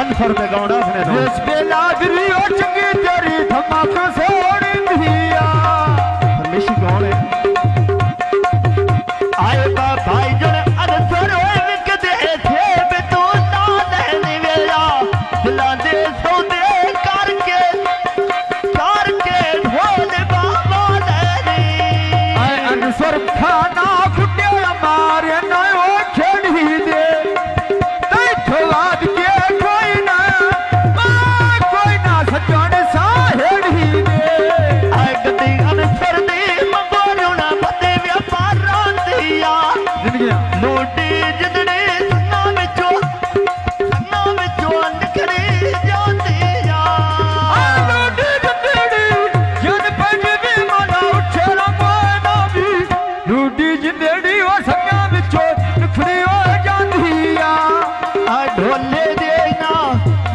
अनसर पे गौड़ा अपने नो इस पे लादरी ओ चंगी तेरी धमाके सोड़ी दिया परमेशी कौन है आए बा भाई जन अनसर होए विक दे थे बे तू ना नहीं वेला दिलां दे सौदे करके ढोल बाबा दे आए अनसर खाना फुटे मारे ना ओ खेड़ी दे तै थवाद के कोई ना सजण सा हेड़ी दे आए गदी अनसर दी मंगोरू ना पते व्यापारां दिया लूटी जिंदड़ी सन्ना विचों निकली जाती जा लूटी जिंदड़ी जन पंज भी मना उठे रंगोना भी लूटी जिंदड़ी ओ सन्ना विचों निकली हो जाती आ ढोले देना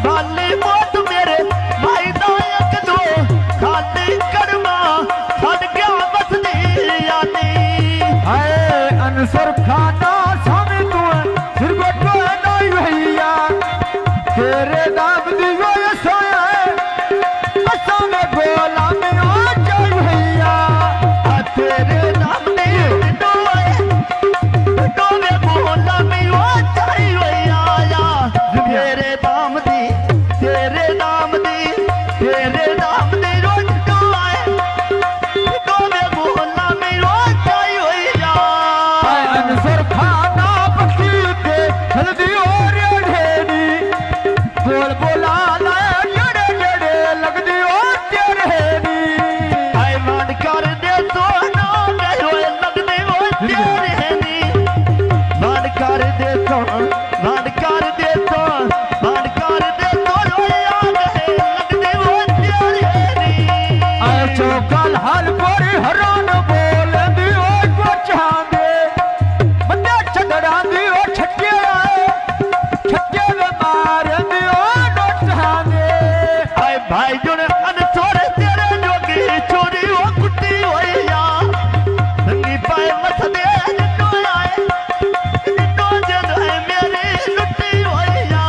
बाली मौत मेरे भाई दायक दो खाली कड़मा छड़ गया बसदी यानी हाय अनसर खाना सामे तू फिर गोटो नहीं भैया तेरे नाम दियो सोया असा में गोला में आ जाई भैया तेरे नाम ने डो में बोला में वो चाई भैया तेरे नाम दी रोज डो आए डो में बोला में वो चाई भैया हाय अनसर खाना पकी के हल्दी और ढेरी बोल बोला ला जड़े जड़े लगदी और तेरेनी आए मान कर दे तो ना गयो लगदे वो तेरे नी मान कर दे तो रोया गए लगदे वो तेरे नी आए चौकल हल पर हरान बोल दियो को चांदे बंदे चंदड़ा दियो छट्टे में मार दियो डोटांदे आए भाई जुन अनसोर तेरे जोगी चोरी वो कुट्टी होया संगी पाए मसदे निन्नो आए निन्नो जन है मेरी लुट्टी होया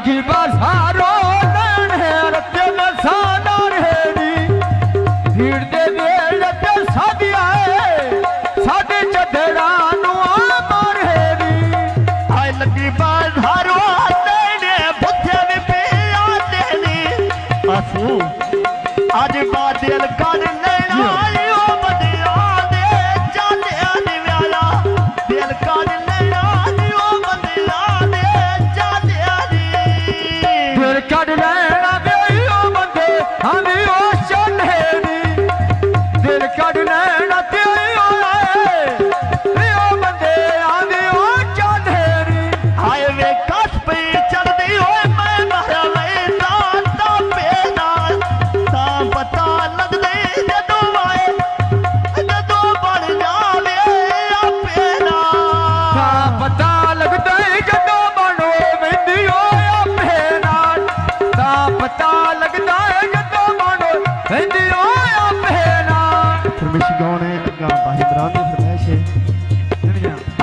लगी बासारो नैन है रत्ते में सादार है नी भीड़ दे रत्ते सादिया है सादे चढ़ा नु आमार है नी आए लगी बाजारो देने बुद्धे में पिया देनी आसू आज बादल कर लेना यो बदिया दे जाने आने वाला दिल कर लेना यो बदिया दे जाने आने दिल कट लेना बेयो बंदे हमें ओ चढ़ेनी दिल कट लेना तेयो बेयो बंदे हमें ओ चढ़ेनी आए वे कस पे चढ़दी होए मैं मारा लेना ता पेना ता पता लग दे जदों आए जदों बन जावे पेना ता पता लगदा है जदों बनो मेंदी होया पहना ता पता लगदा है जदों बनो मेंदी होया पहना फरमेशी कौन है गा भाई इमरान की फरमाइश है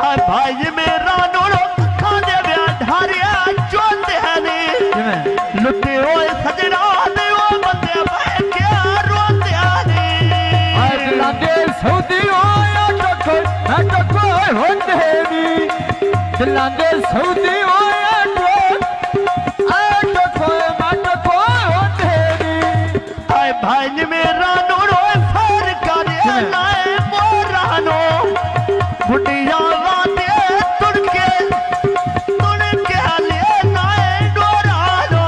आ भाई मेरा नूरो खाने व्या ढारिया चोंदे हनी जिवें लुटे होए सजना दे ओ बंदे बह के रोंदे हनी आज लागे सऊदी होया टको होंदे नी दिलांदे सऊदी होया टको होंदे नी आए भाई मेरा नूरो फर करे लाए मोरानो बुढ़िया वादे तुड़के ले लाए डोरानो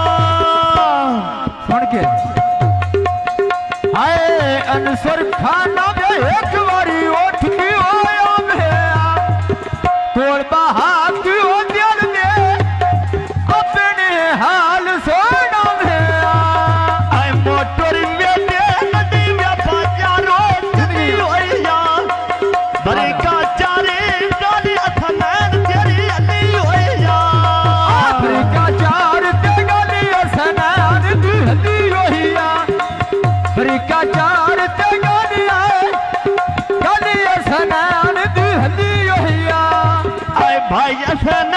सुन के हाय अनसर खाना में एक बारी उठ की होया में कोल बहा की हो दिल दे अपने हाल सोना में आए मोटर में दे नदी में बाजारो जदी होया बरे का चारे गाड़ी अथनैन तेरी अली होया अफ्रीका चार ते गली सनान दी हदी होया अफ्रीका चार ते गली सनान दी हदी होया आए भाई असन